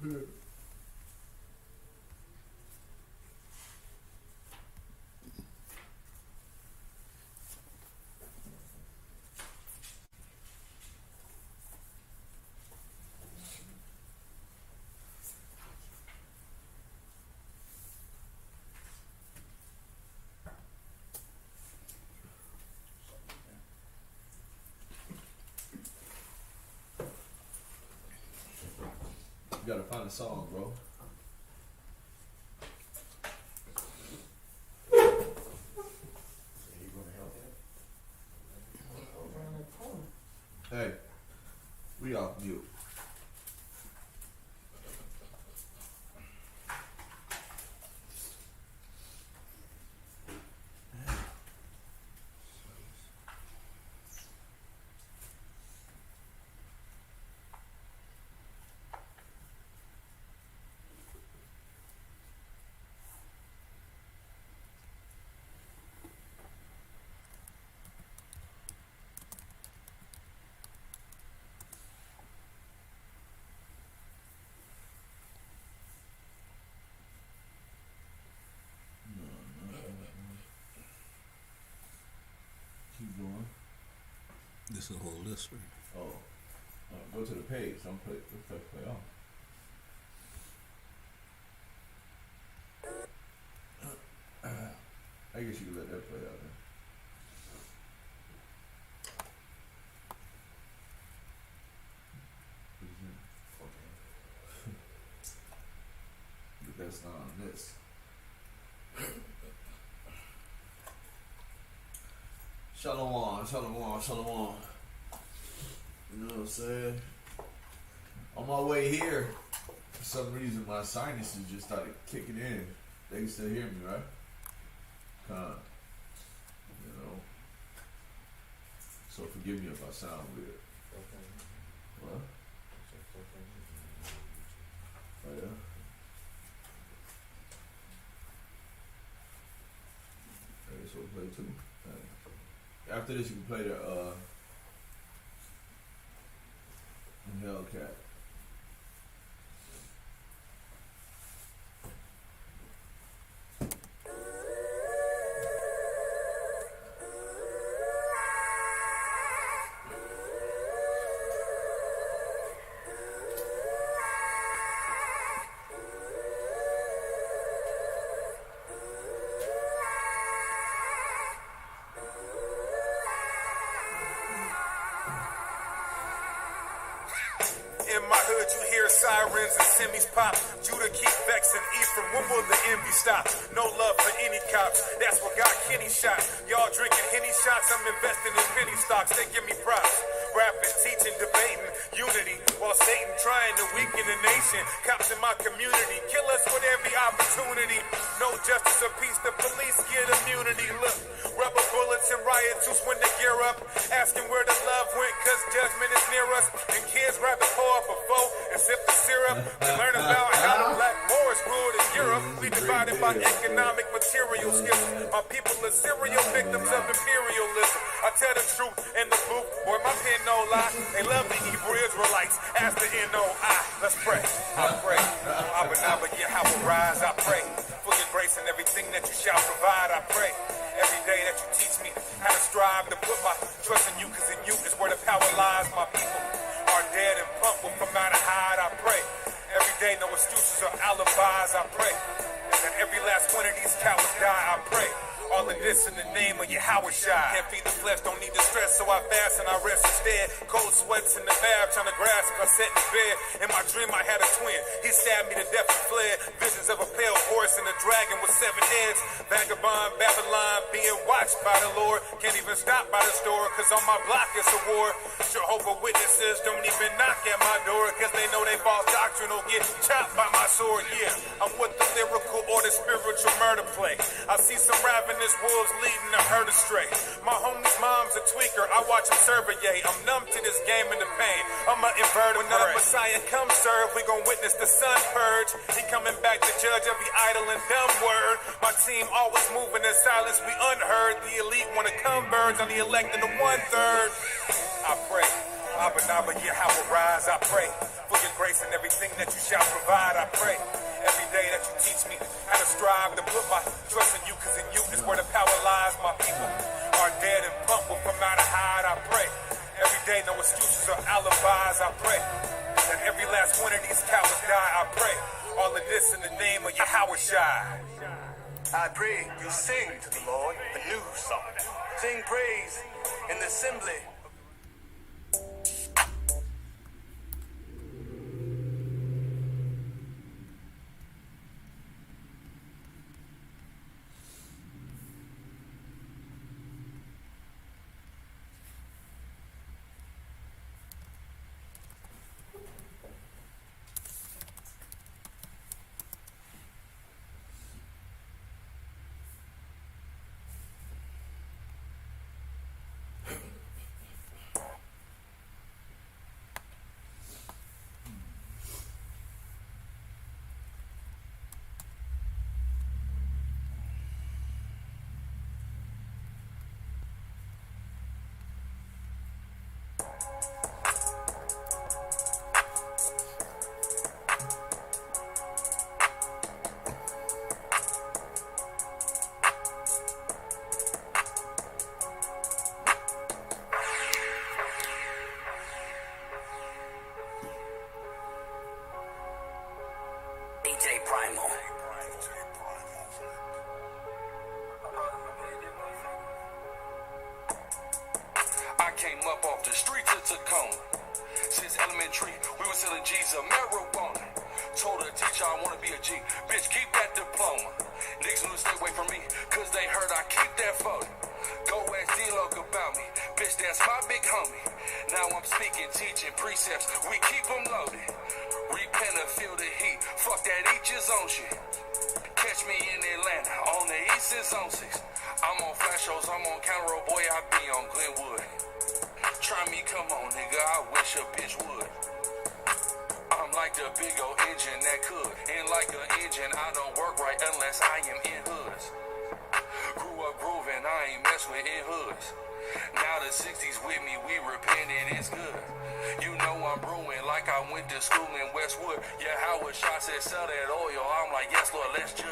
You gotta find a song, bro. Hey, we off mute. Keep going. This is a whole list, right? Oh, go to the page. I'm play on. I guess you can let that play out there. But that's not on this. Shalom, shalom, shalom. You know what I'm saying? On my way here, for some reason my sinuses just started kicking in. They can still hear me, right? You know. So forgive me if I sound weird. What? Oh yeah? I guess we'll play too. After this you can play the Hellcat. Sirens and semis pop. Judah keep vexing Ephraim. When will the envy stop? No love for any cops. That's what got Kenny shot. Y'all drinking Henny shots. I'm investing in penny stocks. They give me props. Rapping, teaching, debating, unity. While Satan trying to weaken the nation. Cops in my community kill us with every opportunity. No justice or peace. The police get immunity. Look, rubber bullets and riot suits when they gear up. Asking where the love went, cause judgment is near us. And kids rather pour up a foe and sip the syrup. We learn about how the black Moors ruled in Europe. We divided by economic material skills. My people are serial victims of imperialism. I tell the truth in the booth, boy, my pen no lie. They love the Hebrew Israelites as the N-O-I. Let's pray. I pray. Abba Naba, Yahweh, rise. I pray for your grace and everything that you shall provide. I pray every day that you teach me how to strive to put my trust in you, cause in you is where the power lies. My people are dead and pumped will come out of hide. I pray every day, no excuses or alibis. I pray that every last one of these cowards die. I pray all of this in the name of Yahweh Shai. Can't feed the flesh, don't need the stress, so I fast and I rest instead. Cold sweats in the bath, trying to grasp. I sat in bed. In my dream, I had a twin. He stabbed me to death and fled. Visions of a pale horse and a dragon with 7 heads. Vagabond Babylon being watched by the Lord. Can't even stop by the store, cause on my block it's a war. Jehovah Witnesses don't even knock at my door, cause they know they false doctrine will get chopped by my sword. Yeah, I'm with the lyrical or the spiritual murder play. I see some ravenous wolves leading the herd astray. My homie's mom's a tweaker, I watch him survey. I'm numb to this game and the pain. I'm an inverted. When the Messiah comes serve, we gon' witness the sun purge. He coming back to judge every idle and dumb word. My team always moving in silence, we unheard. The elite wanna converge on the elect and the 1/3. I pray, Abba Naba, Yahweh, rise. I pray for your grace and everything that you shall provide, I pray. Every day that you teach me how to strive to put my trust in you, cause in you is where the power lies. My people are dead and pumped from out of hide, I pray. Every day, no excuses or alibis, I pray. That every last one of these cowards die, I pray. All of this in the name of Yahweh Shai. I pray you sing to the Lord a new song. Sing praise in the assembly. Came up off the streets of Tacoma. Since elementary, we were selling G's of marijuana. Told the teacher I wanna be a G. Bitch, keep that diploma. Niggas knew to stay away from me, cause they heard I keep that photo. Go ask D-Loc about me. Bitch, that's my big homie. Now I'm speaking, teaching precepts. We keep them loaded. Repent or feel the heat. Fuck that, each his own shit. Catch me in Atlanta, on the East is on 6. I'm on flash shows, I'm on counter, oh boy, I be on Glenwood. Try me, come on, nigga, I wish a bitch would. I'm like the big old engine that could. And like an engine, I don't work right unless I am in hoods. Grew up grooving, I ain't mess with in hoods. Now the 60s with me, we repented, it's good. You know I'm brewing like I went to school in Westwood. Yeah, Howard Shot said sell that oil. I'm like, yes, Lord, let's judge.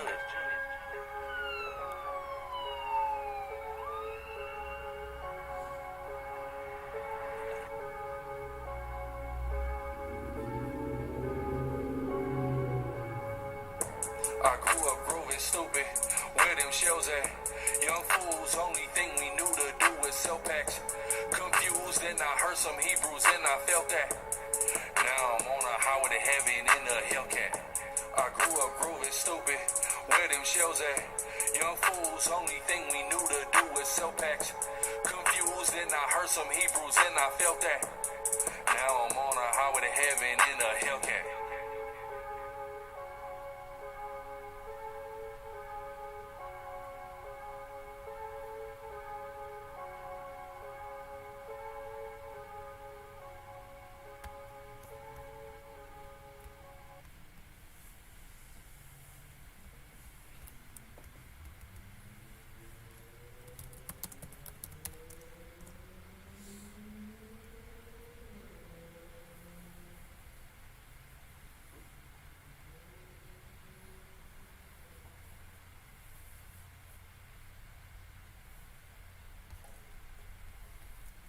I grew up grooving stupid, where them shells at? Young fools, only thing we knew to do was sell packs. Confused, and I heard some Hebrews and I felt that. Now I'm on a highway to heaven in a Hellcat. I grew up grooving stupid, where them shells at? Young fools, only thing we knew to do was sell packs. Confused, and I heard some Hebrews and I felt that. Now I'm on a highway to heaven in a Hellcat.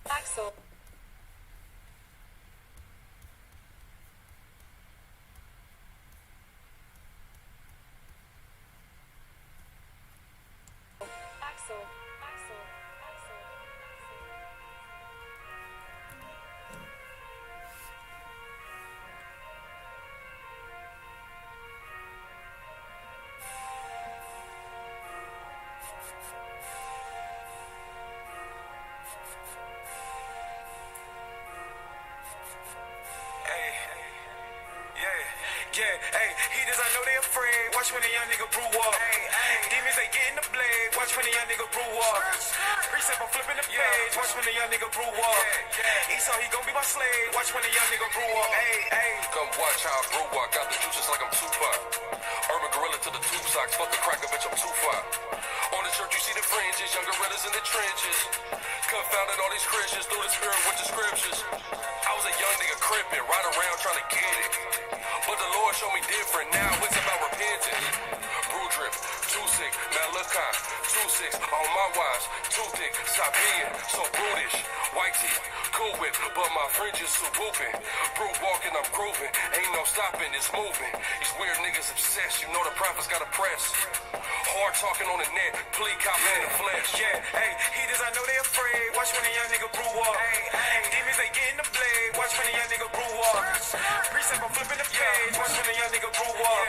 Axel. Yeah, hey, heathens, I know they afraid. watch when a young nigga brew up. Demons, they get in the blade, watch when a young nigga brew up. Precept, I'm flipping the page, watch when a young nigga brew up. Esau, he gon' be my slave, watch when a young nigga brew up. Come watch how I brew. I got the juices like I'm Tupac. Urban gorilla to the tube socks. Fuck the cracker, bitch, I'm Tupac. On the shirt, you see the fringes. Young gorillas in the trenches. Confounded all these Christians through the spirit with the scriptures. I was a young nigga crippin', right around trying to get it. But the Lord showed me different. Now it's about repentance. Brew drip, too sick. Malachi, 2-6. On my watch, too thick. Stop being so brutish. White tee, cool with, but my fringes too whooping. Brew walking, I'm grooving. Ain't no stopping, it's moving. These weird niggas obsessed. You know the prophets gotta press. Hard talking on the net, plea copy in the flesh. Heathens, I know they afraid. Watch when a young nigga brew up. Demons, they get in the blade. Watch when a young nigga brew up. Precept, I'm flipping the page. Watch when a young nigga brew up.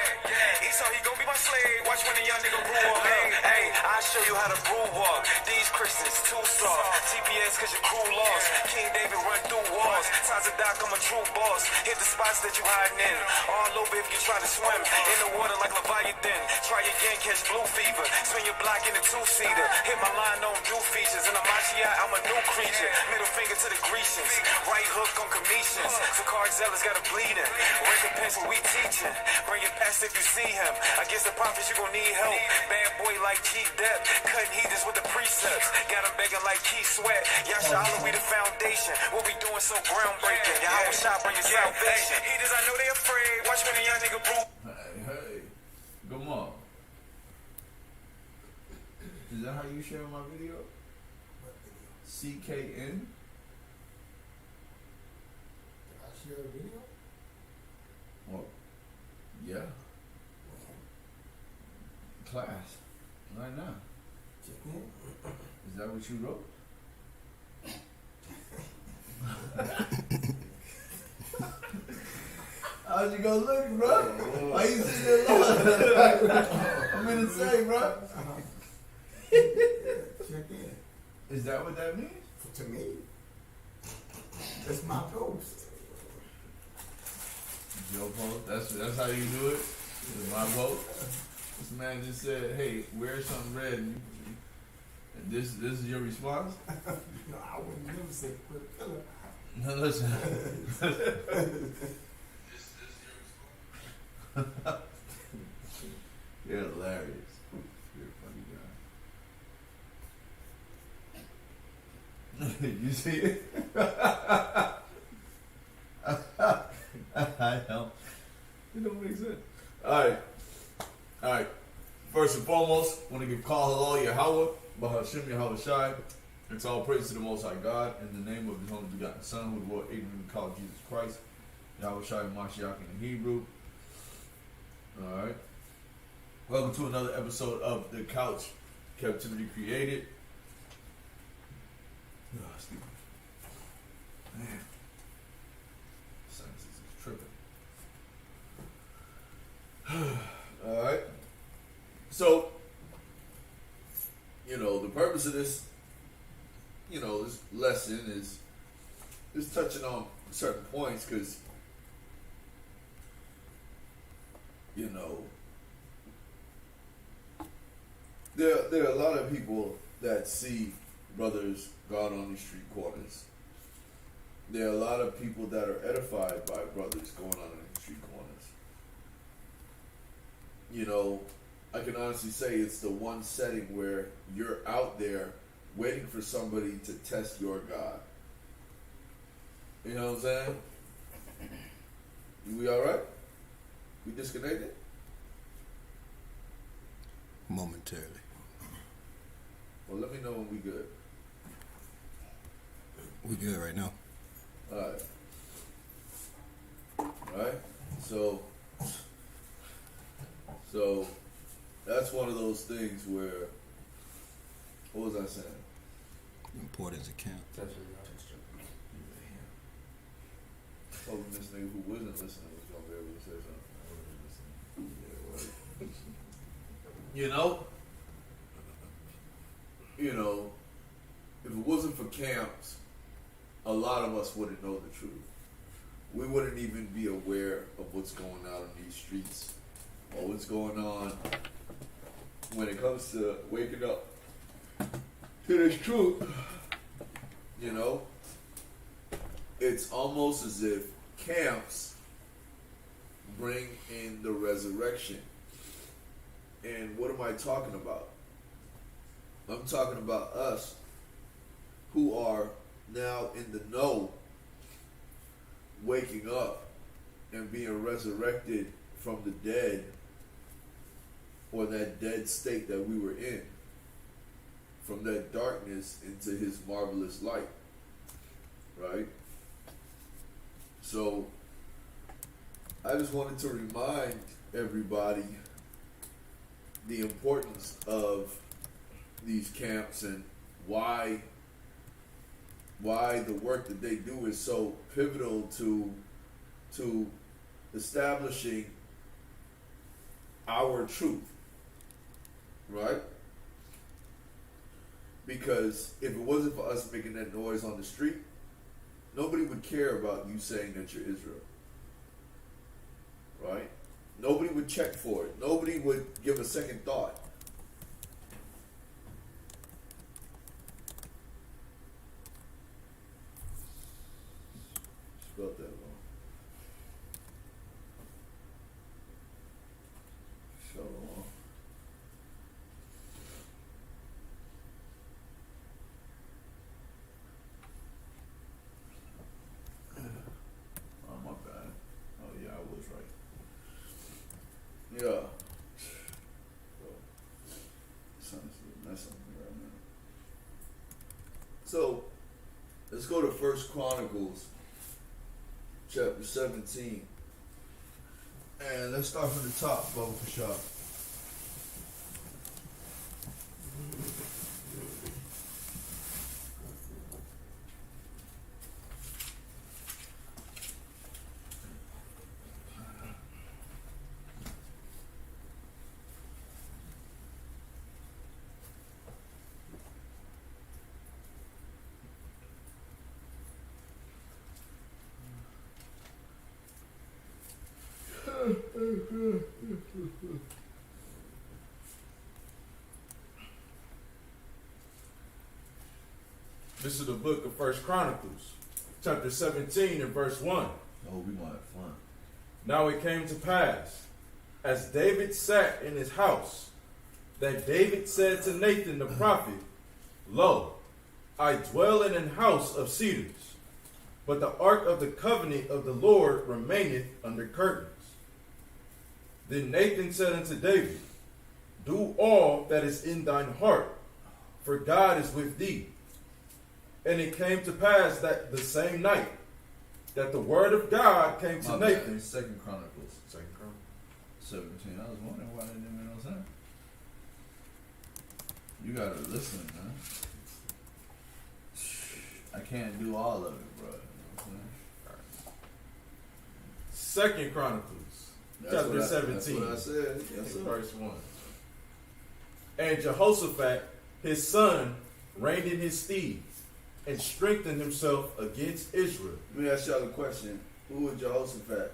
Esau, he gon' be my slave. Watch when a young nigga brew up. I'll show you how to brew up. These Christians too soft. TPS cause your crew lost. King David run through walls. Times of Doc, I'm a true boss. Hit the spots that you hiding in. All over if you try to swim. In the water like Leviathan. Try again, catch blue fever. Swing your block in a two-seater. Hit my line on new features. And I'm a new creature. Middle finger to the Grecians. Right hook on commissions. SICARII zealous got a bleeding. Recompense what we teaching. Bring your past if you see him. Against the prophets you gon' need help. Bad boy like G-Dep. Cutting heathens with the precepts. Got him begging like Keith Sweat. Yasha Allah, we the foundation. What we doing so groundbreaking. Yahweh Shah bring your salvation. Heathens, I know they afraid. Watch when a young nigga brew. Hey, come on. Is that how you share my video? CKN? Did I share a video? Well, yeah. Class. Right now. Check in. Is that what you wrote? How's you gonna look, bro? Why you sitting there long? I'm gonna say, bro. Check in. Is that what that means? To me, that's my post. Your post? That's how you do it? It's my vote? This man just said, hey, wear something red. And this is your response? No, I would never say put a pillow. No, listen. You're hilarious. You're a funny guy. You see it? I know. It don't make sense. Alright. First and foremost, I want to give call hello Yahweh, Bahashim Yahweh Shai. It's all praise to the Most High God in the name of His only begotten Son, who brought Abraham to call Jesus Christ, Yahweh Shai Mashiach in the Hebrew. Alright. Welcome to another episode of The Couch Captivity Created. Oh, excuse me. Man. Senses is tripping. Alright. So, the purpose of this, this lesson is touching on certain points because, there are a lot of people that see brothers gone on these street corners. There are a lot of people that are edified by brothers going on in the street corners. I can honestly say it's the one setting where you're out there waiting for somebody to test your God. You know what I'm saying? We alright? We disconnected? Momentarily. Well, let me know when we good. We good right now. Alright? So that's one of those things where, what was I saying? Importance of count. Hoping this nigga who wasn't listening was gonna be able to say something. If it wasn't for camps, a lot of us wouldn't know the truth. We wouldn't even be aware of what's going on in these streets or what's going on when it comes to waking up to this truth, you know, it's almost as if camps bring in the resurrection. And what am I talking about? I'm talking about us who are now in the know, waking up and being resurrected from the dead, or that dead state that we were in, from that darkness into his marvelous light, right? So I just wanted to remind everybody the importance of these camps and why the work that they do is so pivotal to establishing our truth, right? Because if it wasn't for us making that noise on the street, nobody would care about you saying that you're Israel, right? Nobody would check for it. Nobody would give a second thought. Spelled that wrong. Shalom. Oh, my bad. Oh, yeah, I was right. Yeah. Sounds a mess on me right now. So, let's go to 1 Chronicles, chapter 17. And let's start from the top, Bubba Kashab. This is the book of 1 Chronicles, chapter 17 and verse 1. Oh, we want fun. Now it came to pass, as David sat in his house, that David said to Nathan the prophet, Lo, I dwell in an house of cedars, but the ark of the covenant of the Lord remaineth under curtains. Then Nathan said unto David, Do all that is in thine heart, for God is with thee. And it came to pass that the same night that the word of God came to Nathan. 2 Chronicles. 17. I was wondering why they didn't make no sense. You gotta listen, man. I can't do all of it, bro. You know what I'm saying? 2 Chronicles, That's chapter 17. That's what I said. Yes, sir. Verse 1. And Jehoshaphat, his son, reigned in his stead, and strengthened himself against Israel. Let me ask y'all a question. Who was Jehoshaphat?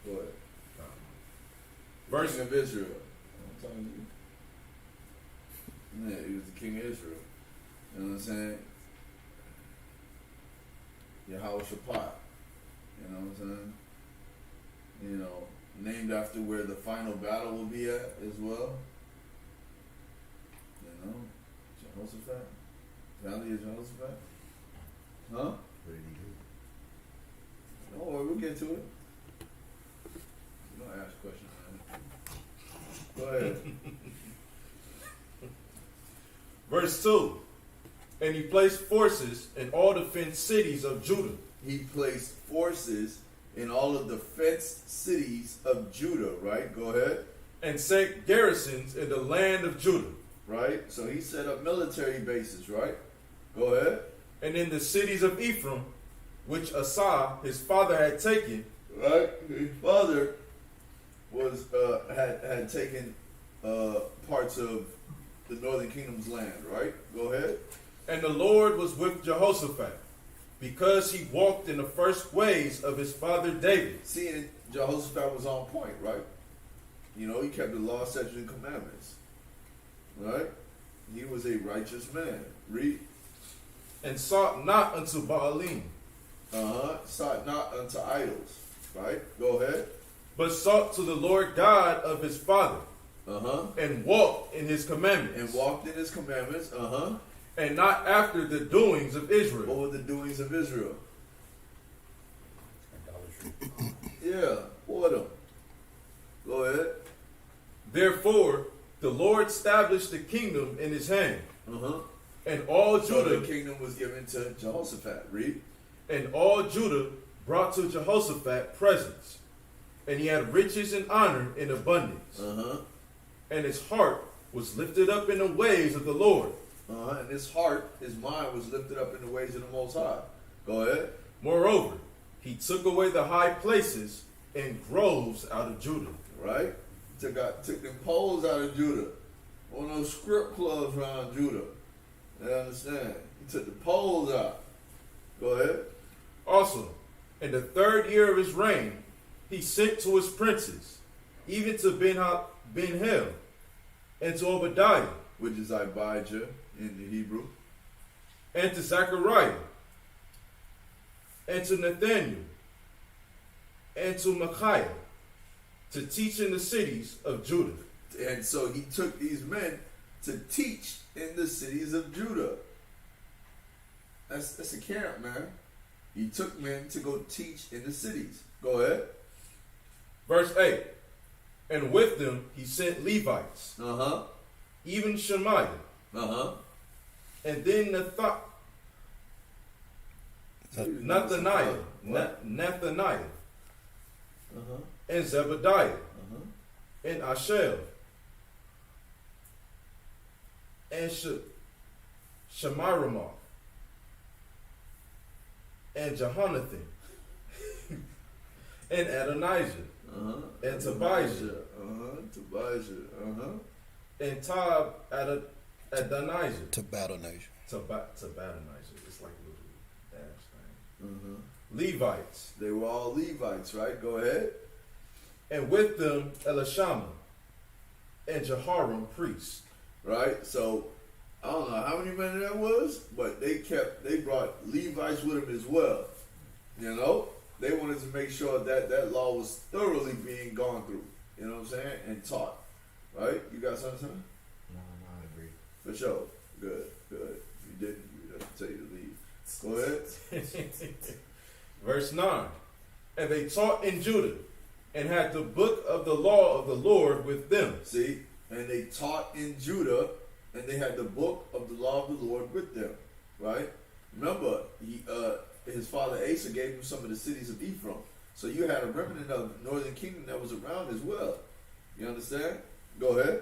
Go ahead. Verse King of Israel. I'm talking to you. Yeah, he was the king of Israel. You know what I'm saying? Yehoshaphat. You know what I'm saying? You know, named after where the final battle will be at as well. You know, Jehoshaphat. Valley of Jehoshaphat. Huh? What did he do? Don't worry, we'll get to it. Don't ask questions, man. Go ahead. Verse 2. And he placed forces in all the fenced cities of Judah. He placed forces in all of the fenced cities of Judah, right? Go ahead. And set garrisons in the land of Judah. Right? So he set up military bases, right? Go ahead. And in the cities of Ephraim, which Asa, his father, had taken. Right? His father was had taken parts of the northern kingdom's land, right? Go ahead. And the Lord was with Jehoshaphat, because he walked in the first ways of his father David. See, and Jehoshaphat was on point, right? You know, he kept the law, statutes, and commandments. Right? He was a righteous man. Read. And sought not unto Baalim, Sought not unto idols. Right? Go ahead. but sought to the Lord God of his father, and walked in his commandments. And walked in his commandments. And not after the doings of Israel. What were the doings of Israel? Yeah, whoredom. Go ahead. Therefore, the Lord established the kingdom in his hand. And all So Judah, the kingdom was given to Jehoshaphat. Read. and all Judah brought to Jehoshaphat presents. And he had riches and honor in abundance. And his heart was lifted up in the ways of the Lord. And his heart, his mind was lifted up in the ways of the Most High. Go ahead. Moreover, he took away the high places and groves out of Judah. Right? Took them poles out of Judah. One of those script clubs around Judah. You understand? He took the poles out. Go ahead. Also, in the 3rd year of his reign, he sent to his princes, even to Ben-Hel, and to Obadiah, Which is Abijah in the Hebrew. and to Zechariah, and to Nathaniel, and to Micaiah, to teach in the cities of Judah. And so he took these men to teach in the cities of Judah. That's a camp, man. He took men to go teach in the cities. Go ahead. Verse 8, and with them he sent Levites, Uh-huh. even Shemaiah, Uh-huh. and then Nathaniah, Uh-huh. and Zebediah, Uh-huh. and Ashel, and Shemiramoth, and Jehonathan, and Adonijah, Uh-huh. and Tobijah, Tobijah. Uh-huh. and Adonijah. To battle nation. Adonijah. It's like a little dash thing. Uh-huh. Levites, They were all Levites, right? Go ahead. and with them Elishama, and Jehoram priests. Right? So I don't know how many men that was, but they brought Levites with them as well. You know? They wanted to make sure that that law was thoroughly being gone through. You know what I'm saying? And taught. Right? You got something? No, I agree. For sure. Good. If you didn't, you would have to tell you to leave. Go ahead. Verse 9, and they taught in Judah, and had the book of the law of the Lord with them. See? And they taught in Judah, and they had the book of the law of the Lord with them. Right? Remember, his father Asa gave him some of the cities of Ephraim. So you had a remnant of the northern kingdom that was around as well. You understand? Go ahead.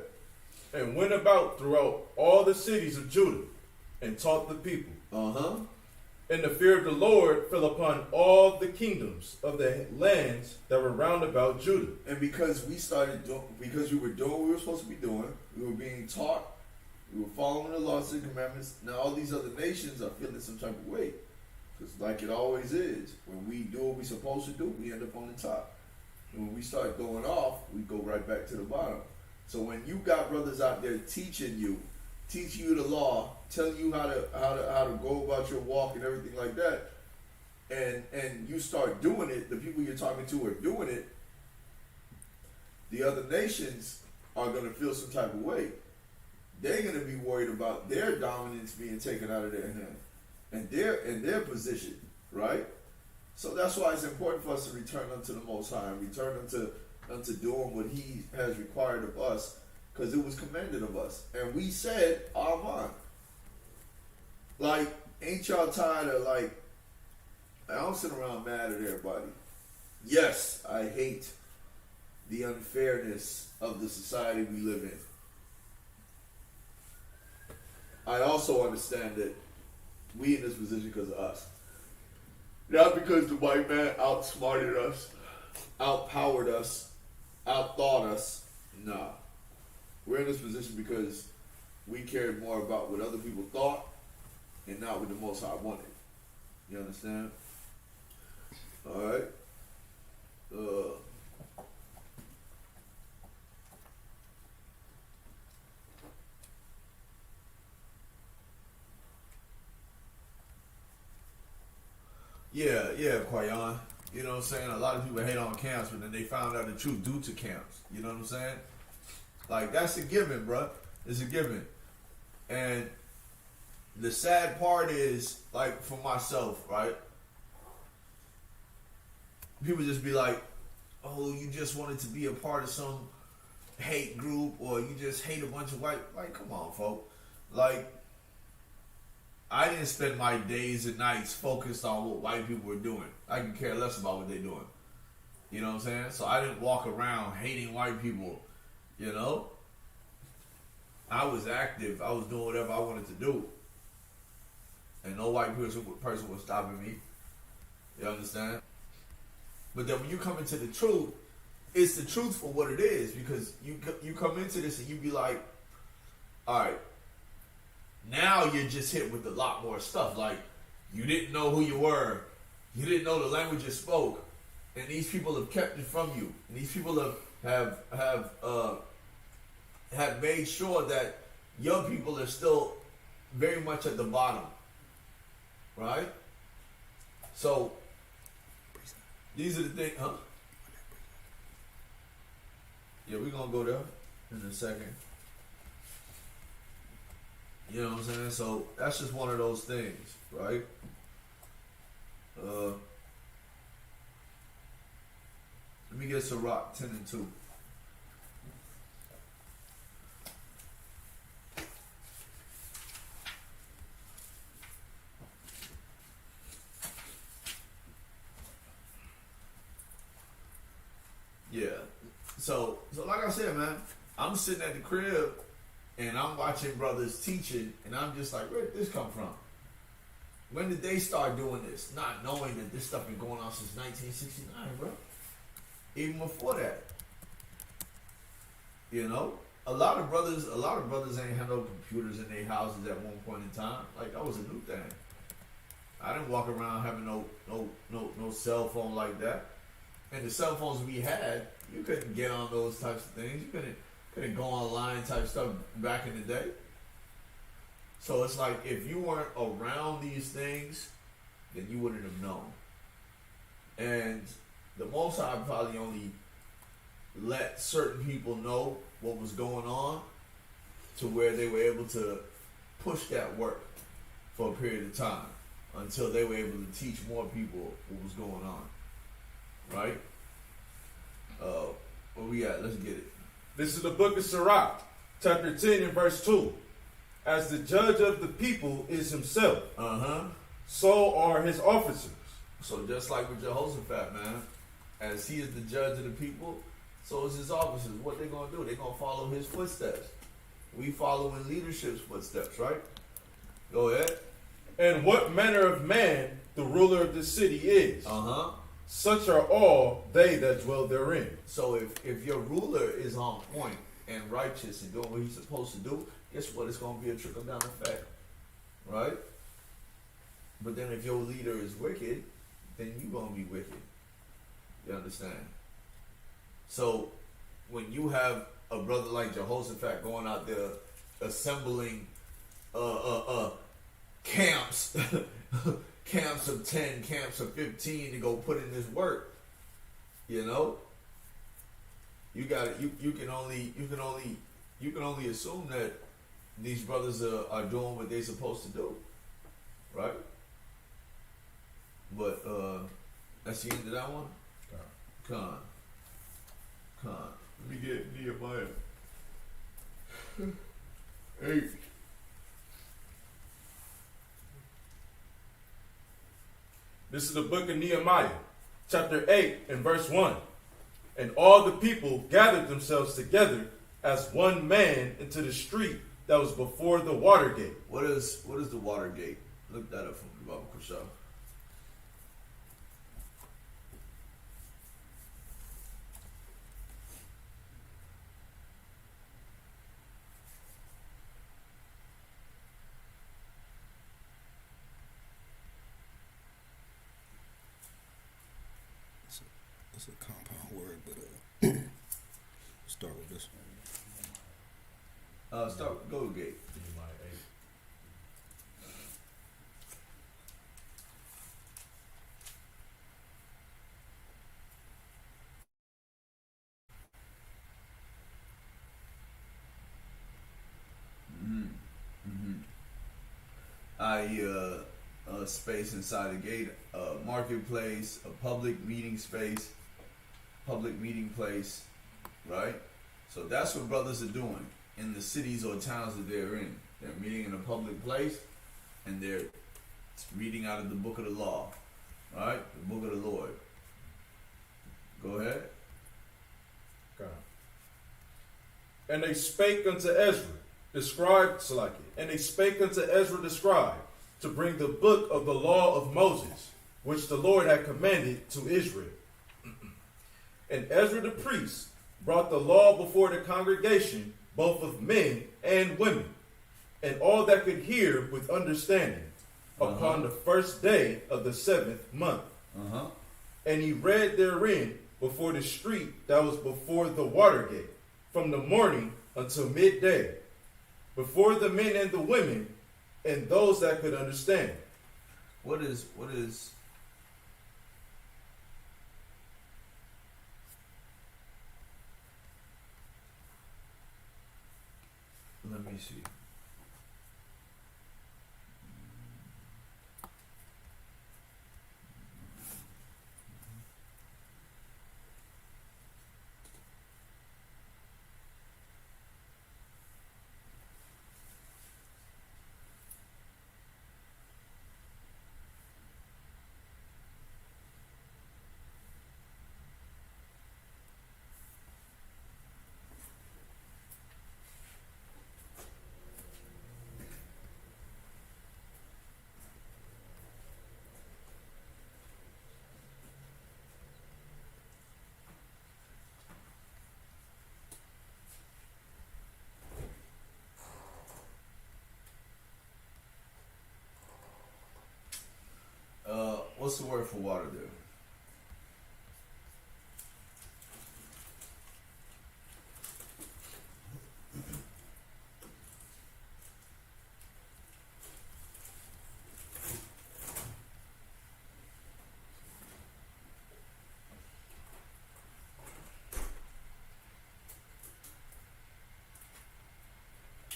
And went about throughout all the cities of Judah, and taught the people. Uh-huh. And the fear of the Lord fell upon all the kingdoms of the lands that were round about Judah. And because we were doing what we were supposed to be doing, we were being taught, we were following the laws and commandments, now all these other nations are feeling some type of way. Because like it always is, when we do what we're supposed to do, we end up on the top. And when we start going off, we go right back to the bottom. So when you got brothers out there teaching you the law, telling you how to go about your walk and everything like that, and you start doing it, the people you're talking to are doing it, the other nations are going to feel some type of way. They're going to be worried about their dominance being taken out of their hand and their position, right? So that's why it's important for us to return unto the Most High and return unto doing what He has required of us, because it was commanded of us. And we said, Amen. Like, ain't y'all tired of, like, I don't sit around mad at everybody. Yes, I hate the unfairness of the society we live in. I also understand that we in this position because of us. Not because the white man outsmarted us, outpowered us, outthought us. Nah. We're in this position because we cared more about what other people thought and not what the Most High wanted. You understand? Alright. Yeah, Kwayan. You know what I'm saying? A lot of people hate on camps, but then they found out the truth due to camps. You know what I'm saying? Like, that's a given, bruh. It's a given. And the sad part is, like, for myself, right? People just be like, oh, you just wanted to be a part of some hate group, or you just hate a bunch of white. Like, come on, folks. Like, I didn't spend my days and nights focused on what white people were doing. I can care less about what they're doing. You know what I'm saying? So I didn't walk around hating white people, you know? I was active. I was doing whatever I wanted to do. And no white person was stopping me. You understand? But then when you come into the truth, it's the truth for what it is. Because you come into this and you be like, all right, now you're just hit with a lot more stuff. Like, you didn't know who you were. You didn't know the language you spoke. And these people have kept it from you. And these people have made sure that young people are still very much at the bottom. Right? So, these are the things, huh? Yeah, we're going to go there in a second. You know what I'm saying? So, that's just one of those things, right? Let me get Sirach 10 and 2. Yeah. So like I said, man, I'm sitting at the crib and I'm watching brothers teaching, and I'm just like, where did this come from? When did they start doing this? Not knowing that this stuff been going on since 1969, bro. Even before that. You know? A lot of brothers ain't had no computers in their houses at one point in time. Like, that was a new thing. I didn't walk around having no cell phone like that. And the cell phones we had, you couldn't get on those types of things. You couldn't go online type stuff back in the day. So it's like, if you weren't around these things, then you wouldn't have known. And the Most High probably only let certain people know what was going on to where they were able to push that work for a period of time until they were able to teach more people what was going on. Right? Where we at? Let's get it. This is the book of Sirach, chapter 10 and verse 2. As the judge of the people is himself, so are his officers. So just like with Jehoshaphat, man, as he is the judge of the people, so is his officers. What they gonna do? They gonna follow his footsteps. We follow in leadership's footsteps, right? Go ahead. And what manner of man the ruler of the city is. Such are all they that dwell therein. So if your ruler is on point and righteous and doing what he's supposed to do, guess what? It's going to be a trickle-down effect, right? But then if your leader is wicked, then you're going to be wicked. You understand? So when you have a brother like Jehoshaphat going out there assembling camps, camps of 10, camps of 15 to go put in this work, you know, you got it. You can only assume that these brothers are doing what they're supposed to do, right? But that's the end of that one. Con. Let me get Nehemiah 8. This is the book of Nehemiah, chapter 8 and verse 1. And all the people gathered themselves together as one man into the street that was before the water gate. What is the water gate? Look that up for me, Baba Kusha. It's a compound word, but start with this. Go gate. A space inside a gate, a marketplace, a public meeting space, public meeting place, right? So that's what brothers are doing in the cities or towns that they're in. They're meeting in a public place, and they're reading out of the book of the law, right? The book of the Lord. Go ahead. God. And they spake unto Ezra, the scribe, and they spake unto Ezra the scribe, to bring the book of the law of Moses, which the Lord had commanded to Israel. And Ezra the priest brought the law before the congregation, both of men and women, and all that could hear with understanding, upon the first day of the 7th month. And he read therein before the street that was before the water gate, from the morning until midday, before the men and the women, and those that could understand. What is let me see. What's the word for water there?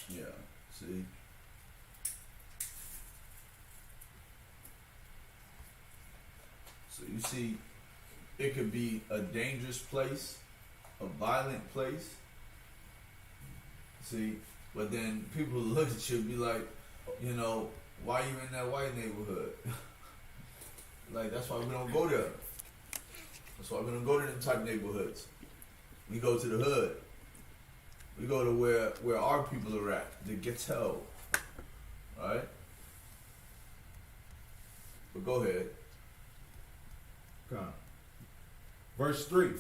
Yeah, see? So you see, it could be a dangerous place, a violent place. See, but then people look at you and be like, you know, why you in that white neighborhood? Like, that's why we don't go there. That's why we don't go to them type neighborhoods. We go to the hood. We go to where our people are at, the ghetto. Right? But go ahead. God. Verse 3.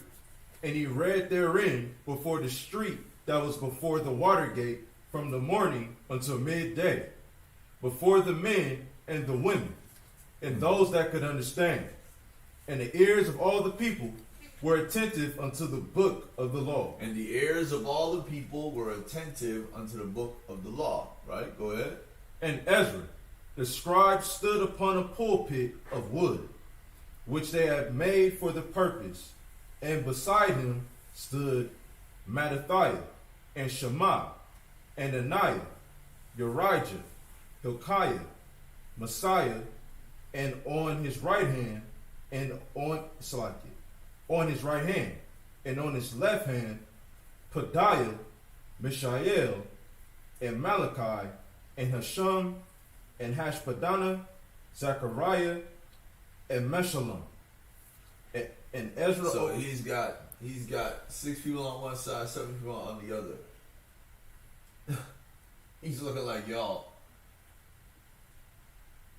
And he read therein before the street that was before the water gate, from the morning until midday, before the men and the women, and those that could understand. And the ears of all the people were attentive unto the book of the law. And the ears of all the people were attentive unto the book of the law. Right? Go ahead. And Ezra, the scribe, stood upon a pulpit of wood, which they had made for the purpose. And beside him stood Mattathiah, and Shema, and Ananiah, Urijah, Hilkiah, Messiah, and on his right hand, and on his right hand, and on his left hand, Pedaiah, Mishael, and Malachi, and Hashum, and Hashbaddanah, Zechariah, and Meshullam, and Ezra. So he's got 6 people on one side, 7 people on the other. He's looking like y'all.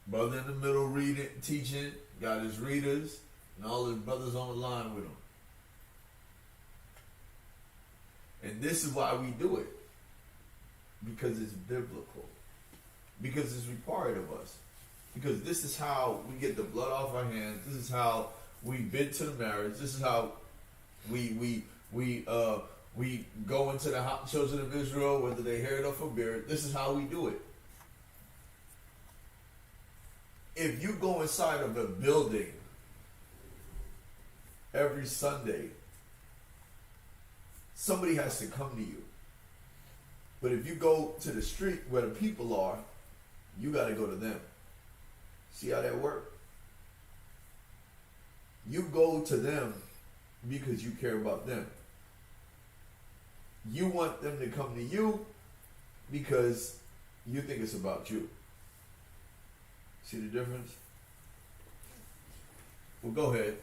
Brother in the middle reading, teaching, got his readers, and all his brothers on the line with him. And this is why we do it. Because it's biblical. Because it's required of us. Because this is how we get the blood off our hands. This is how we bid to the marriage. This is how we go into the children of Israel, whether they hear it or forbid it. This is how we do it. If you go inside of a building every Sunday, somebody has to come to you. But if you go to the street where the people are, you got to go to them. See how that works? You go to them because you care about them. You want them to come to you because you think it's about you. See the difference? Well, go ahead.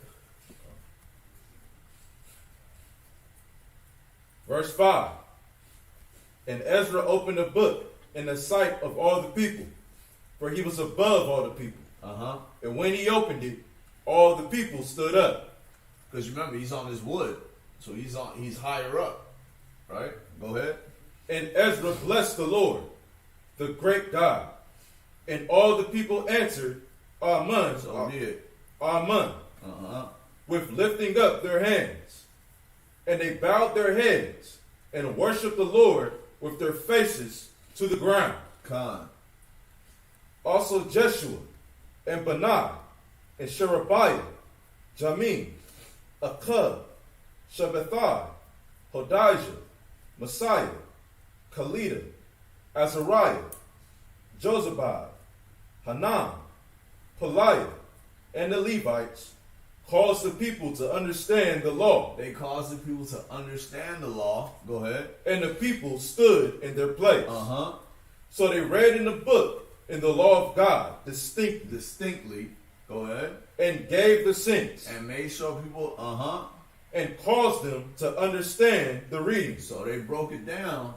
Verse 5. And Ezra opened a book in the sight of all the people, for he was above all the people. And when he opened it, all the people stood up. Because remember, he's on his wood, so he's higher up, right? Go ahead. And Ezra blessed the Lord, the great God. And all the people answered, Amen. So did. Amen. With lifting up their hands. And they bowed their heads and worshiped the Lord with their faces to the ground. Khan. Also Jeshua and Benai and Sherebiah, Jamin, Akub, Shabbathai, Hodijah, Messiah, Kalida, Azariah, Josabad, Hanan, Peliah, and the Levites caused the people to understand the law. They caused the people to understand the law. Go ahead. And the people stood in their place. So they read in the book in the law of God distinctly. Go ahead. And gave the sense. And made sure people, and caused them to understand the reading. So they broke it down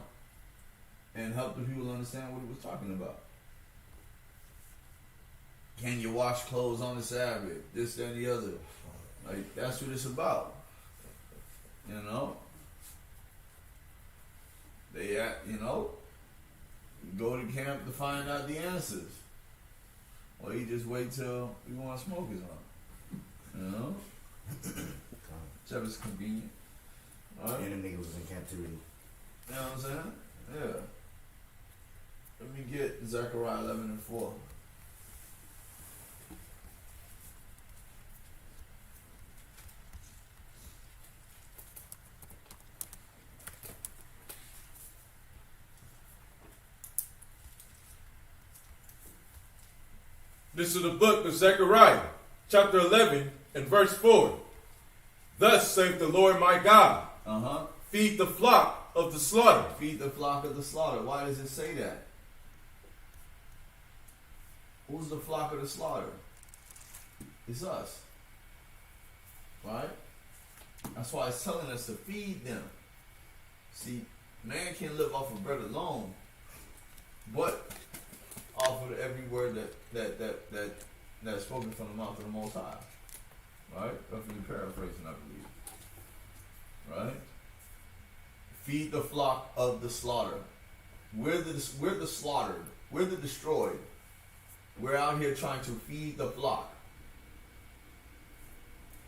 and helped the people understand what it was talking about. Can you wash clothes on the Sabbath? This, that, and the other. Like, that's what it's about. You know? They, you go to camp to find out the answers. Or you just wait till you want to smoke is on. You know? Whichever's convenient. All right? And the nigga was in captivity. You know what I'm saying? Yeah. Let me get Zechariah 11:4. This is the book of Zechariah, chapter 11 and verse 4. Thus saith the Lord my God, feed the flock of the slaughter. Feed the flock of the slaughter. Why does it say that? Who's the flock of the slaughter? It's us. Right? That's why it's telling us to feed them. See, man can't live off of bread alone, but off of every word that's spoken from the mouth of the Most High. Right? Roughly paraphrasing, I believe. Right? Feed the flock of the slaughter. We're the slaughtered. We're the destroyed. We're out here trying to feed the flock.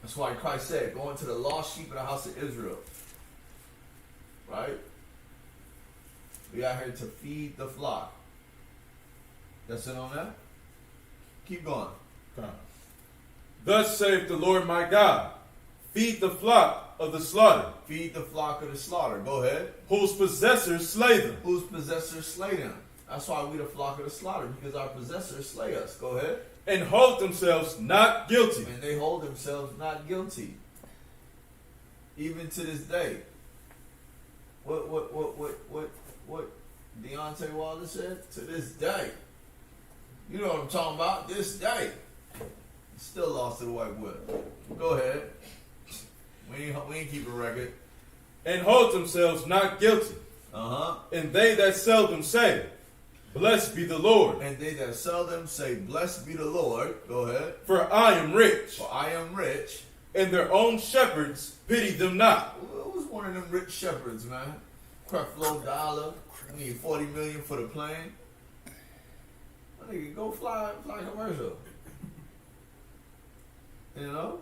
That's why Christ said, go into the lost sheep of the house of Israel. Right? We out here to feed the flock. That's it on that? Keep going. Thus saith the Lord my God, feed the flock of the slaughter. Feed the flock of the slaughter. Go ahead. Whose possessors slay them. Whose possessors slay them. That's why we the flock of the slaughter, because our possessors slay us. Go ahead. And hold themselves not guilty. And they hold themselves not guilty. Even to this day. What Deontay Wilder said? To this day. You know what I'm talking about? This day. Still lost to the white boy. Go ahead. We ain't keep a record. And hold themselves not guilty. And they that seldom say, blessed be the Lord. And they that seldom say, blessed be the Lord. Go ahead. For I am rich. For I am rich. And their own shepherds pity them not. Who was one of them rich shepherds, man? Creflo Dollar. I need $40 million for the plane. Nigga, go fly commercial. You know?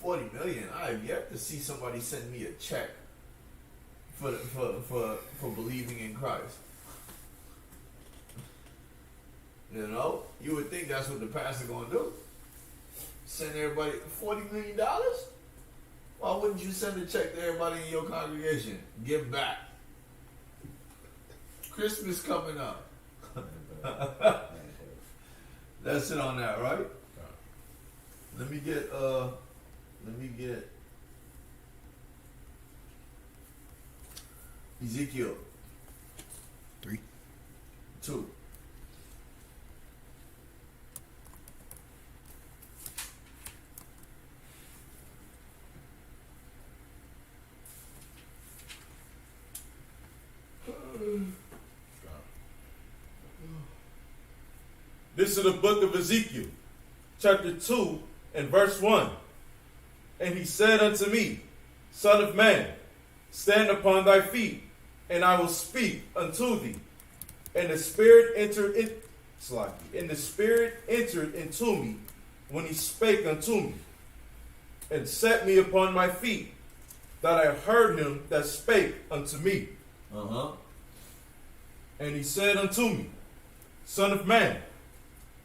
$40 million. I have yet to see somebody send me a check for believing in Christ. You know, you would think that's what the pastor gonna do. Send everybody $40 million. Why wouldn't you send a check to everybody in your congregation? Give back. Christmas coming up. That's it on that, right? Let me get Ezekiel 3:2. This is the book of Ezekiel, chapter 2, and verse 1. And he said unto me, Son of man, stand upon thy feet, and I will speak unto thee. And the Spirit entered into me when he spake unto me, and set me upon my feet, that I heard him that spake unto me. And he said unto me, Son of man,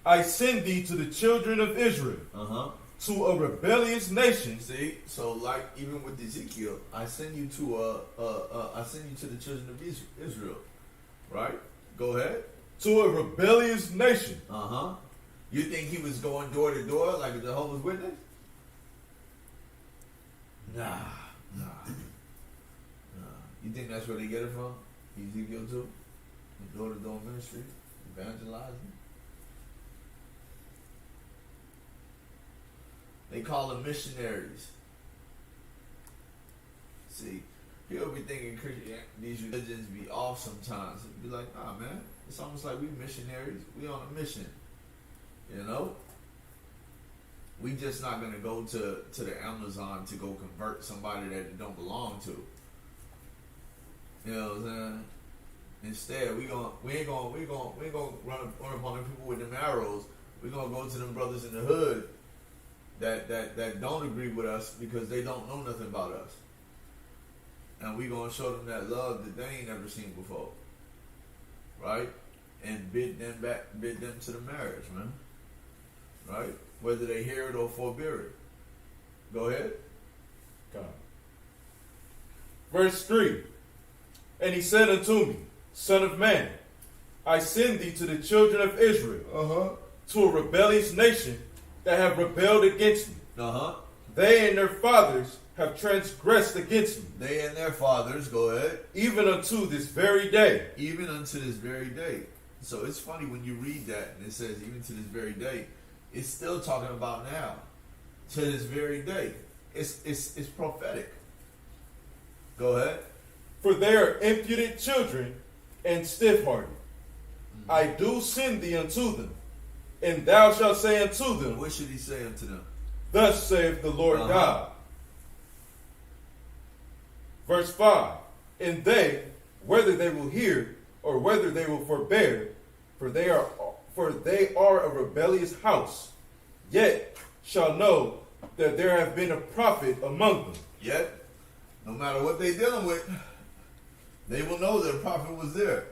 I send thee to the children of Israel, to a rebellious nation. See, so like even with Ezekiel, I send you to the children of Israel, right? Go ahead. To a rebellious nation. You think he was going door to door like a Jehovah's Witness? Nah. You think that's where they get it from? Ezekiel 2? The door-to-door ministry? Evangelizing? They call them missionaries. See, people be thinking these religions be off sometimes. It'd be like, nah, man. It's almost like we missionaries. We on a mission. You know? We just not going to go to the Amazon to go convert somebody that it don't belong to. You know what I'm saying? Instead, we ain't gonna run upon them people with them arrows. We gonna go to them brothers in the hood that don't agree with us because they don't know nothing about us. And we gonna show them that love that they ain't never seen before. Right? And bid them to the marriage, man. Right? Whether they hear it or forbear it. Go ahead. God. Verse 3. And he said unto me, Son of man, I send thee to the children of Israel, to a rebellious nation that have rebelled against me. They and their fathers have transgressed against me. They and their fathers, go ahead. Even unto this very day. Even unto this very day. So it's funny when you read that and it says even to this very day, it's still talking about now. To this very day. It's prophetic. Go ahead. For they are impudent children and stiff-hearted. I do send thee unto them, and thou shalt say unto them. What should he say unto them? Thus saith the Lord God. Verse 5. And they, whether they will hear or whether they will forbear, for they are a rebellious house, yet shall know that there have been a prophet among them. Yet, no matter what they dealing with, they will know that a prophet was there.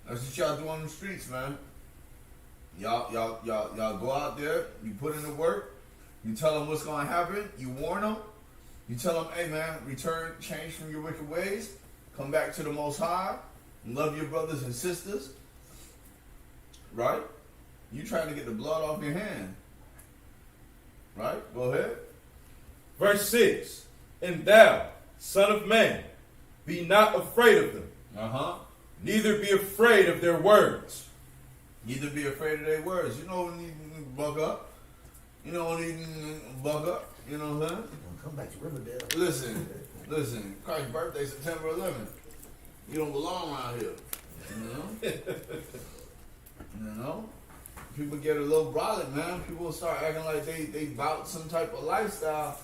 That's what y'all do on the streets, man. Y'all go out there, you put in the work, you tell them what's going to happen, you warn them, you tell them, hey man, return, change from your wicked ways, come back to the Most High, and love your brothers and sisters. Right? You trying to get the blood off your hand. Right? Go ahead. Verse 6. And thou, son of man, be not afraid of them. Neither be afraid of their words. Neither be afraid of their words. You know when you buck up. You know when you buck up. You know what I'm saying? Come back to Riverdale. Listen. Christ's birthday September 11th. You don't belong around here. You know? People get a little brolic, man. People start acting like they bout some type of lifestyle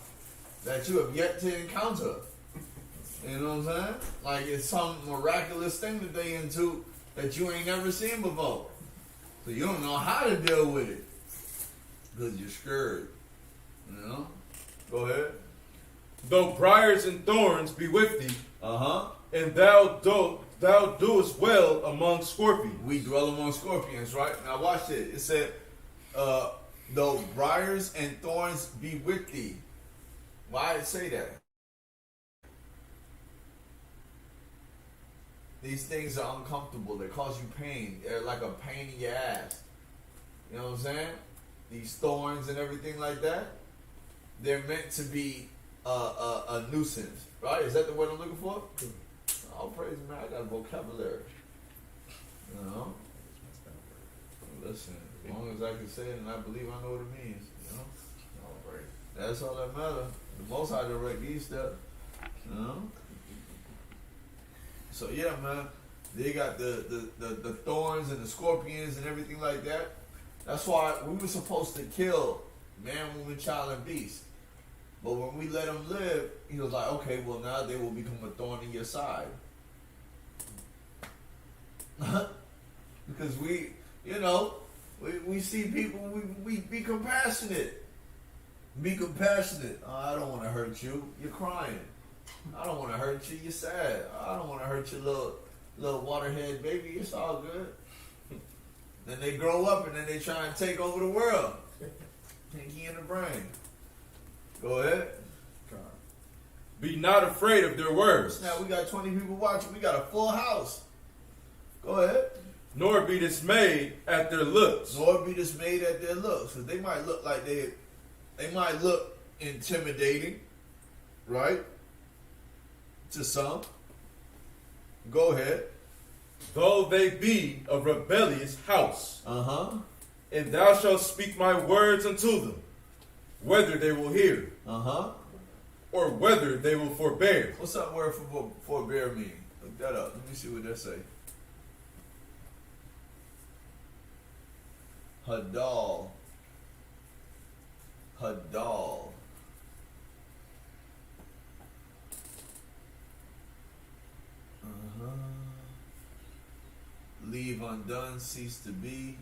that you have yet to encounter. You know what I'm saying? Like it's some miraculous thing that they into that you ain't never seen before. So you don't know how to deal with it. Because you're scared. You know? Go ahead. Though briars and thorns be with thee, and thou doest well among scorpions. We dwell among scorpions, right? Now watch it. It said, though briars and thorns be with thee. Why did it say that? These things are uncomfortable. They cause you pain. They're like a pain in your ass. You know what I'm saying? These thorns and everything like that, they're meant to be a nuisance, right? Is that the word I'm looking for? Oh, praise man, I got a vocabulary. You know? Listen, as long as I can say it and I believe I know what it means, you know? All right. That's all that matters. The Most High direct these steps, you know? So yeah, man, they got the thorns and the scorpions and everything like that. That's why we were supposed to kill man, woman, child, and beast. But when we let them live, he was like, okay, well now they will become a thorn in your side. Because we, you know, we see people, we be compassionate. Be compassionate. Oh, I don't want to hurt you. You're crying. I don't want to hurt you. You're sad. I don't want to hurt your little waterhead baby. It's all good. Then they grow up and then they try and take over the world. Pinky in the brain. Go ahead. Be not afraid of their words. Now we got 20 people watching. We got a full house. Go ahead. Nor be dismayed at their looks. Nor be dismayed at their looks. Because they might look like they might look intimidating, right? To some. Go ahead. Though they be a rebellious house. And thou shalt speak my words unto them, whether they will hear. Or whether they will forbear. What's that word for forbear mean? Look that up. Let me see what that say. Hadal. Leave undone, cease to be,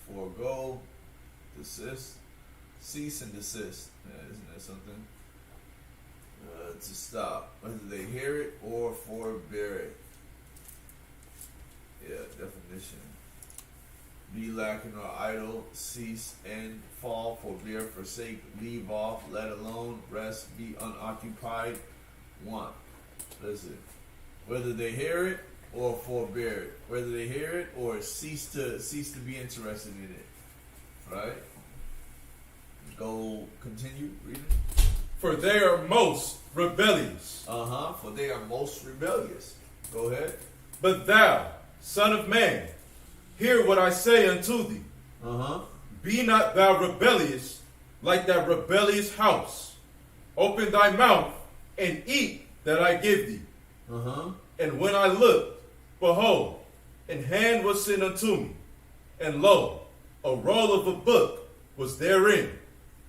forego, desist, cease and desist. Yeah, isn't that something? To stop, whether they hear it or forbear it. Yeah, definition. Be lacking or idle, cease, end, fall, forbear, forsake, leave off, let alone, rest, be unoccupied, want. Listen, whether they hear it or forbear it, whether they hear it or cease to be interested in it, right? Go continue reading. For they are most rebellious. For they are most rebellious. Go ahead. But thou, son of man, hear what I say unto thee. Be not thou rebellious like that rebellious house. Open thy mouth and eat that I give thee. And when I looked, behold, an hand was sent unto me, and lo, a roll of a book was therein.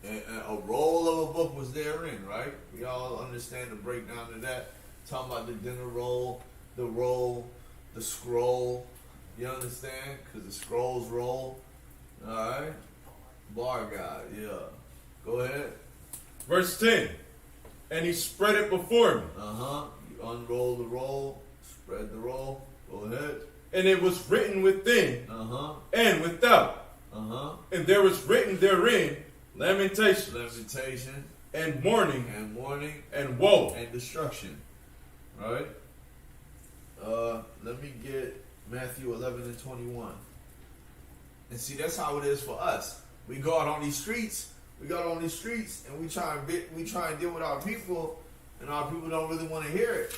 And a roll of a book was therein, right? We all understand the breakdown of that. Talking about the dinner roll, the scroll. You understand? Because the scrolls roll. All right? Bar God, yeah. Go ahead. Verse 10. And he spread it before me. You unroll the roll, spread the roll. Go ahead. And it was written within and without. And there was written therein lamentation, and mourning, and woe, and destruction. Right? Let me get Matthew 11 and 21. And see, that's how it is for us. We go out on these streets. And we try and deal with our people, and our people don't really want to hear it.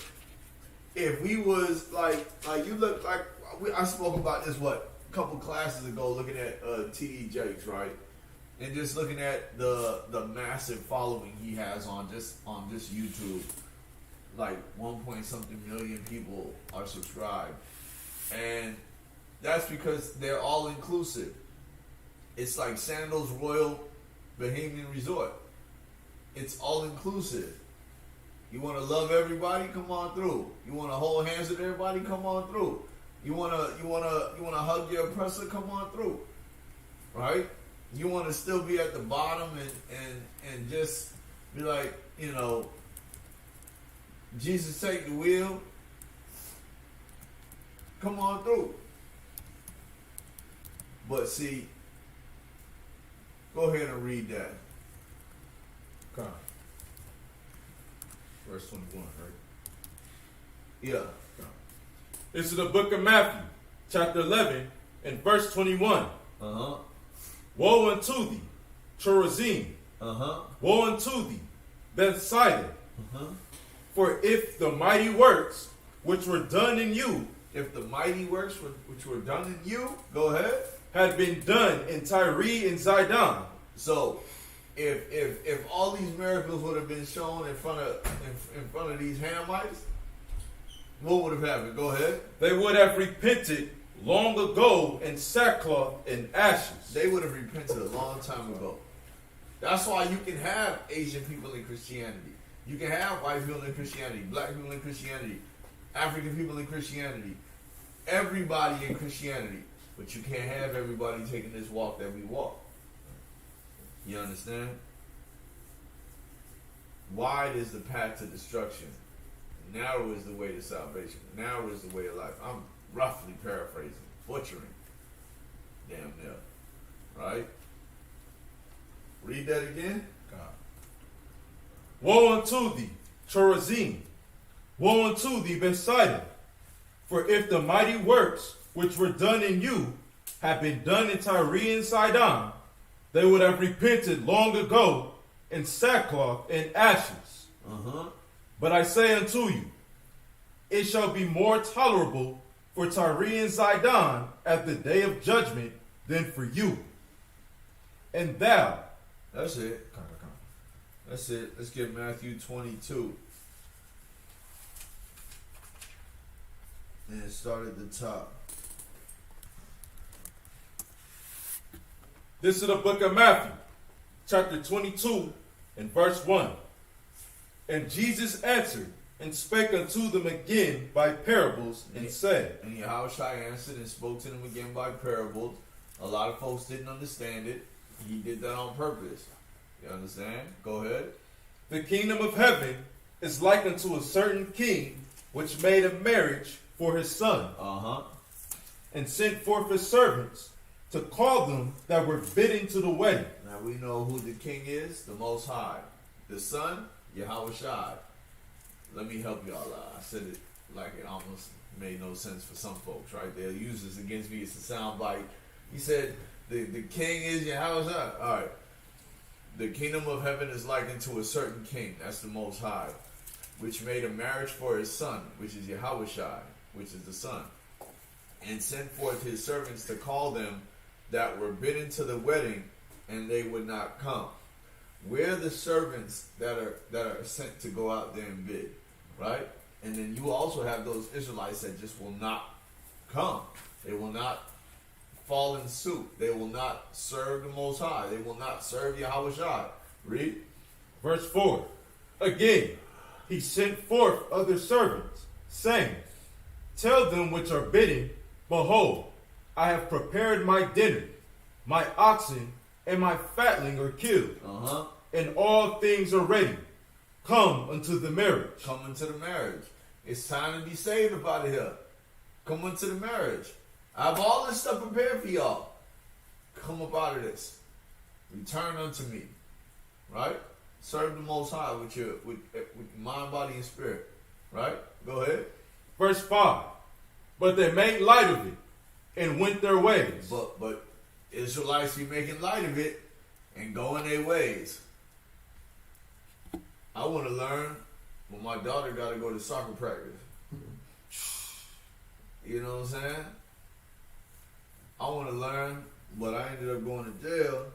If we was like you look like I spoke about this a couple classes ago, looking at T.D. Jakes, right, and just looking at the massive following he has on just YouTube, like 1 point something million people are subscribed, and that's because they're all inclusive. It's like Sandals Royal Bahamian Resort. It's all inclusive. You want to love everybody? Come on through. You want to hold hands with everybody? Come on through. You want to hug your oppressor? Come on through. Right? You want to still be at the bottom and just be like, you know, Jesus take the wheel. Come on through. But see, go ahead and read that. Okay. Verse 21, right? Yeah. Okay. This is the book of Matthew, chapter 11, and verse 21. Uh-huh. Woe unto thee, Chorazin. Uh-huh. Woe unto thee, Bethsaida. Uh-huh. For if the mighty works which were done in you, If the mighty works which were done in you, go ahead. had been done in Tyre and Zidon, So, if all these miracles would have been shown in front of these Hamites, what would have happened? Go ahead. they would have repented long ago in sackcloth and ashes. They would have repented a long time ago. That's why you can have Asian people in Christianity. You can have white people in Christianity, black people in Christianity, African people in Christianity, everybody in Christianity. But you can't have everybody taking this walk that we walk. You understand? Wide is the path to destruction. Narrow is the way to salvation. Narrow is the way of life. I'm roughly paraphrasing, butchering. Damn near. Right? Read that again. Woe unto thee, Chorazin! Woe unto thee, Bethsaida! For if the mighty works which were done in you had been done in Tyre and Sidon, they would have repented long ago in sackcloth and ashes. Uh-huh. But I say unto you, it shall be more tolerable for Tyre and Sidon at the day of judgment than for you. And thou, That's it. That's it. Let's get Matthew 22. And start at the top. this is the book of Matthew, chapter 22, and verse 1. And Jesus answered and spake unto them again by parables, and said, And Yahushua answered and spoke to them again by parables. A lot of folks didn't understand it. He did that on purpose. You understand? Go ahead. The kingdom of heaven is like unto a certain king, which made a marriage for his son, Uh-huh. and sent forth his servants to call them that were bidden to the wedding. Now we know who the king is, the Most High. The Son, Yahushua. Let me help y'all out. I said it like it almost made no sense for some folks, right? They'll use this against me. It's a sound bite. He said, the king is Yahushua. All right. The kingdom of heaven is likened to a certain king. That's the Most High, which made a marriage for his son, which is Yahushua, which is the Son, and sent forth his servants to call them that were bidden to the wedding, and they would not come. We're the servants that are sent to go out there and bid, right? And then you also have those Israelites that just will not come. They will not fall in suit. They will not serve the Most High. They will not serve Yahushua. Read. Verse 4. Again, he sent forth other servants, saying, Tell them which are bidden, Behold, I have prepared my dinner. My oxen and my fatling are killed, Uh-huh. and all things are ready. Come unto the marriage. Come into the marriage. It's time to be saved up out of here. Come into the marriage. I have all this stuff prepared for y'all. Come up out of this. Return unto me. Right? Serve the Most High with your mind, body, and spirit. Right? Go ahead. Verse 5. But they made light of it, and went their ways. But Israelites be making light of it and going their ways. I want to learn, but my daughter got to go to soccer practice. You know what I'm saying? I want to learn, but I ended up going to jail.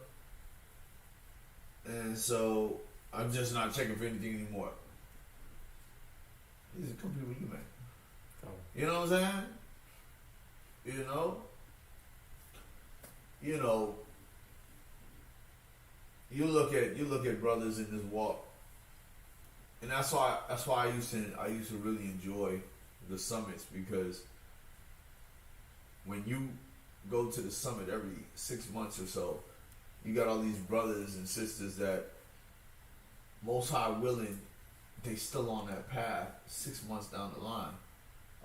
And so I'm just not checking for anything anymore. These are come people you met. You know what I'm saying? You know, you look at brothers in this walk, and that's why I used to really enjoy the summits, because when you go to the summit every 6 months or so, you got all these brothers and sisters that, most high willing, they still on that path 6 months down the line.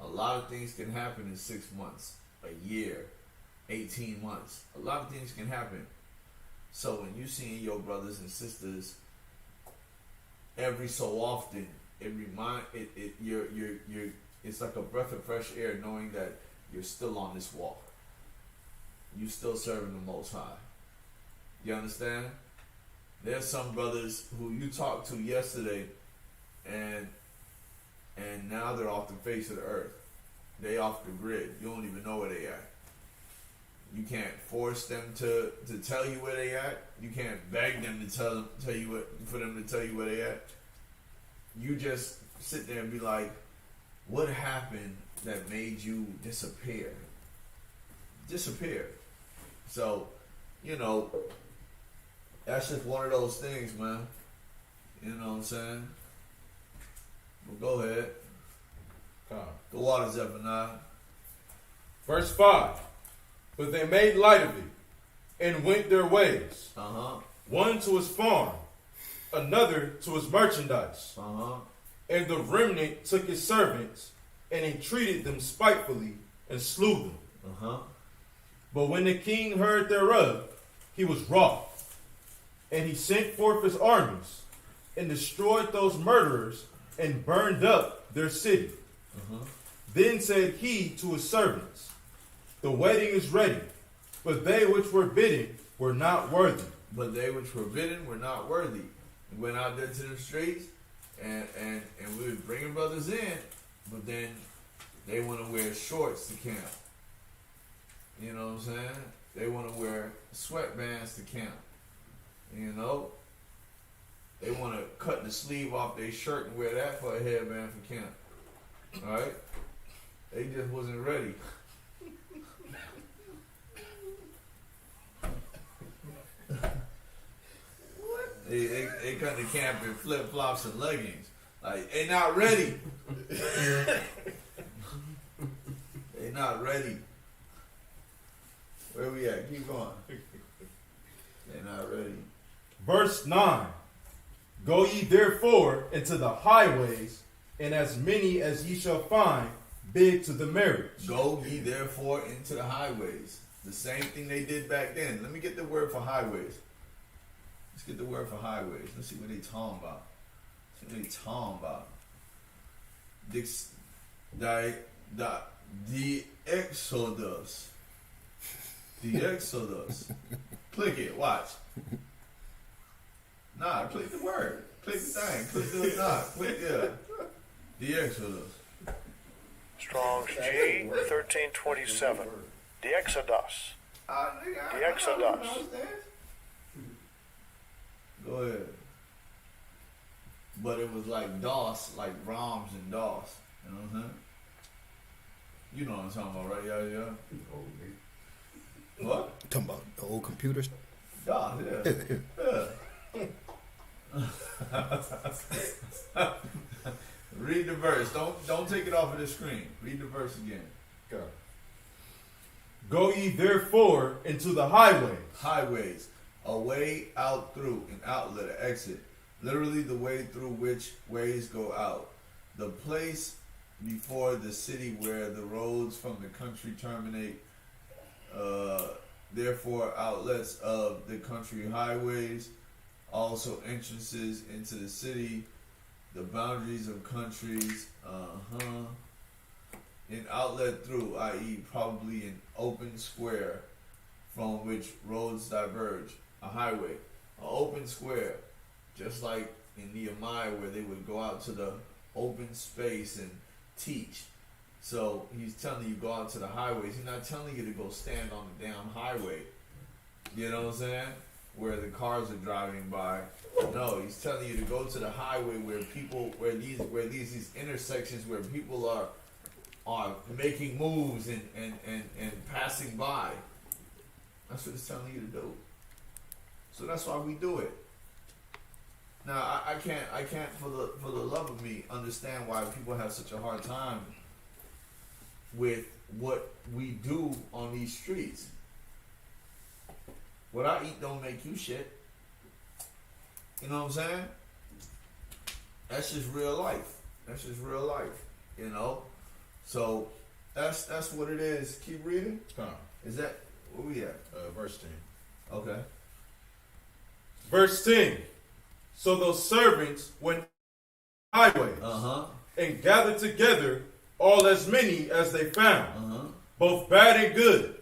A lot of things can happen in 6 months, a year, 18 months. A lot of things can happen. So when you seeing your brothers and sisters every so often, it's like a breath of fresh air knowing that you're still on this walk. You still serving the Most High. You understand? There's some brothers who you talked to yesterday and now they're off the face of the earth. They off the grid. You don't even know where they at. You can't force them to tell you where they at. You can't beg them to tell you what, for them to tell you where they at. You just sit there and be like, what happened that made you disappear? So, that's just one of those things, man. You know what I'm saying? Well, go ahead. The water's Zephaniah. Verse 5. But they made light of it, and went their ways. One to his farm, another to his merchandise. And the remnant took his servants, and entreated them spitefully, and slew them. But when the king heard thereof, he was wroth. And he sent forth his armies, and destroyed those murderers, and burned up their city. Then said he to his servants, the wedding is ready, but they which were bidden were not worthy. But they which were bidden were not worthy. We went out there to the streets, and we was bringing brothers in, but then they want to wear shorts to camp. You know what I'm saying? They want to wear sweatbands to camp. They want to cut the sleeve off their shirt and wear that for a headband for camp. Alright? They just wasn't ready. They come to camp in flip-flops and leggings. Like, they not ready. They not ready. Where we at? Keep going. They not ready. Verse 9. Go ye therefore into the highways, and as many as ye shall find, bid to the marriage. Go ye therefore into the highways. The same thing they did back then. Let me get the word for highways. Let's get the word for highways. Let's see what they talking about. The Exodus. The Exodus. Click it. Watch. Nah, click the word. Click the thing. Click the click the Exodus. Strong's G 1327. The Exodus. The Exodus. Go ahead. But it was like DOS, like ROMs and DOS. You know what I'm saying? You know what I'm talking about, right? Yeah. What? Talking about the old computers? DOS, yeah. Read the verse. Don't take it off of the screen. Read the verse again. Go ye therefore into the highways. Highways. A way out through, an outlet, an exit. Literally the way through which ways go out. The place before the city where the roads from the country terminate. Therefore outlets of the country highways. Also entrances into the city. The boundaries of countries. An outlet through, i.e. probably an open square from which roads diverge. A highway. An open square. Just like in Nehemiah where they would go out to the open space and teach. So he's telling you go out to the highways. He's not telling you to go stand on the damn highway. You know what I'm saying? Where the cars are driving by. No, he's telling you to go to the highway where these intersections where people are making moves and passing by. That's what it's telling you to do. So that's why we do it. Now I can't for the love of me understand why people have such a hard time with what we do on these streets. What I eat don't make you shit. You know what I'm saying? That's just real life. That's just real life. You know? So that's what it is. Keep reading. Is that where we at? Verse 10. Okay. Verse 10. So those servants went highways and gathered together all as many as they found, both bad and good.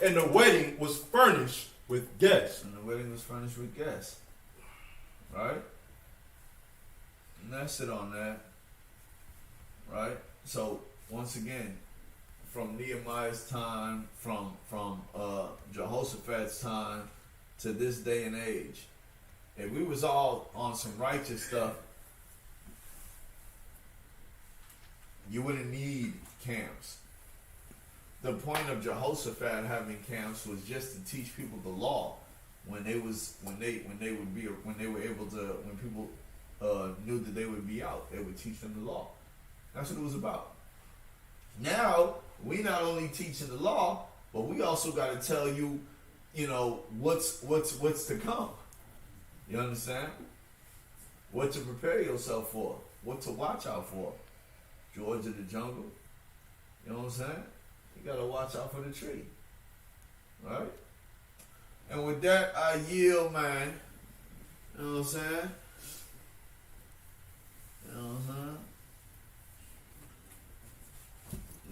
And the wedding was furnished with guests. And the wedding was furnished with guests. Right? And that's it on that. Right? So once again, from Nehemiah's time, from Jehoshaphat's time to this day and age, if we was all on some righteous stuff, you wouldn't need camps. The point of Jehoshaphat having camps was just to teach people the law. When people knew that they would be out, they would teach them the law. That's what it was about. Now we not only teaching the law, but we also got to tell you, you know, what's to come. You understand? What to prepare yourself for, what to watch out for. George of the jungle. You know what I'm saying? You got to watch out for the tree. Right? And with that, I yield, man. You know what I'm saying? You know what I'm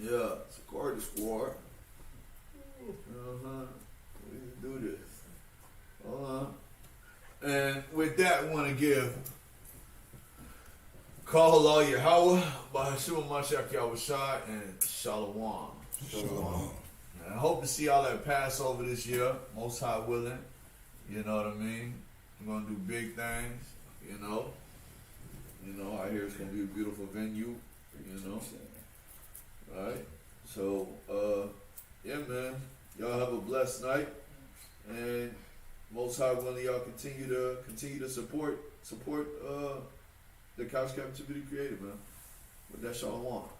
saying? Yeah, SICARII squad. You know what I'm saying? We can do this. Hold on. And with that, we want to give Call Allah Yahweh, Bahashua Mashak Yahushua, and Shalom. Shalom. And I hope to see y'all at Passover this year, most high willing. You know what I mean? We're going to do big things, you know. I hear it's going to be a beautiful venue, you know. Alright? So, yeah, man. Y'all have a blessed night. And most high willing, y'all continue to support the Couch Captivity Creative, man. But that's all I want.